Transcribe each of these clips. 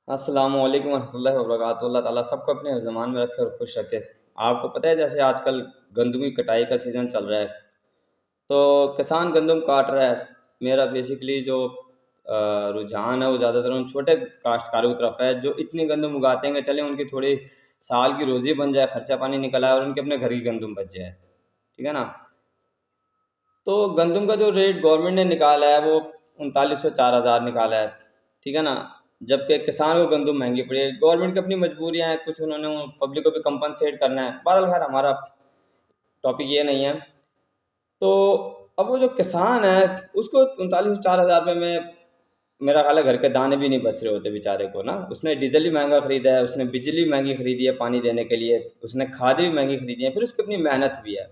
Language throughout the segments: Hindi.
अस्सलामु अलैकुम वरहमतुल्लाहि वबरकातुहू। अल्लाह ताला सबको अपने ज़मान में रखे और खुश रखे। आपको पता है जैसे आजकल गंदम की कटाई का सीज़न चल रहा है, तो किसान गंदम काट रहा है। मेरा बेसिकली जो रुझान है वो ज़्यादातर उन छोटे काश्तकारों की तरफ है जो इतनी गंदम उगाते हैं कि चलें उनकी थोड़ी साल की रोज़ी बन जाए, खर्चा पानी निकल आए और उनके अपने घर की गंदम बच जाए। ठीक है ना? तो गंदम का जो रेट गवर्नमेंट ने निकाला है वो 3900 4000 निकाला है। ठीक है ना? जबकि किसान को गंदम महंगी पड़ी है। गवर्नमेंट की अपनी मजबूरियां हैं, कुछ उन्होंने पब्लिक को भी कंपनसेट करना है। बहरहाल खैर हमारा टॉपिक ये नहीं है। तो अब वो जो किसान है उसको 39 से 4000 रुपये में मेरा ख्याल है घर के दाने भी नहीं बच रहे होते बेचारे को ना। उसने डीजल भी महंगा खरीदा है, उसने बिजली महंगी खरीदी है पानी देने के लिए, उसने खाद भी महंगी खरीदी है, फिर उसकी अपनी मेहनत भी है।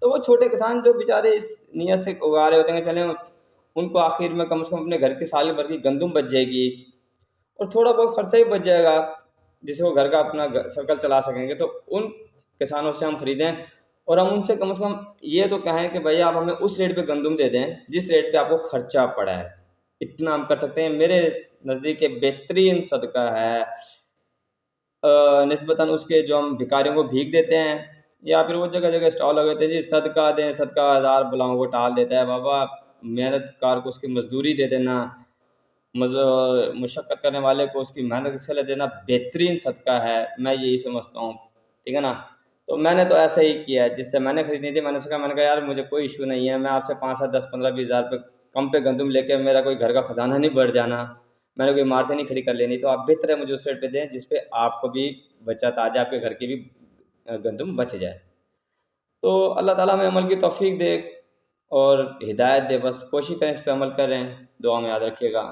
तो वो छोटे किसान जो बेचारे इस नीयत से उगा रहे होते हैं कि चलें उनको आखिर में कम से कम अपने घर की साल भर की गंदम बच जाएगी और थोड़ा बहुत खर्चा ही बच जाएगा जिससे वो घर का अपना सर्कल चला सकेंगे। तो उन किसानों से हम खरीदें और हम उनसे कम से कम ये तो कहें कि भैया आप हमें उस रेट पे गंदम दे दें जिस रेट पे आपको खर्चा पड़ा है। इतना हम कर सकते हैं। मेरे नज़दीक एक बेहतरीन सदका है निस्बतन उसके जो हम भिखारियों को भीख देते हैं या फिर वो जगह जगह स्टॉल लगे होते हैं जी सदका दें, सदका हज़ार बलाओं को टाल देता है। बाबा मेहनतकार को उसकी मजदूरी दे देना, मुशक्क़त करने वाले को उसकी मेहनत से ले देना बेहतरीन सदका है। मैं यही समझता हूँ। ठीक है ना? तो मैंने तो ऐसा ही किया है। जिससे मैंने खरीदनी थी मैंने कहा यार मुझे कोई इशू नहीं है, मैं आपसे 5 7 10 15 20 हज़ार रुपये कम पे गंदम लेके मेरा कोई घर का खजाना नहीं बढ़ जाना, मैंने कोई इमारतें नहीं खड़ी कर लेनी। तो आप बेहतर है मुझे उस रेट पे दें जिस पे आपको भी बचत आ जाए, आपके घर की भी गंदम बच जाए। तो अल्लाह ताला हमें अमल की तौफ़ीक दे और हिदायत दे, बस कोशिश करें इस पे अमल करें। दुआ में याद रखिएगा।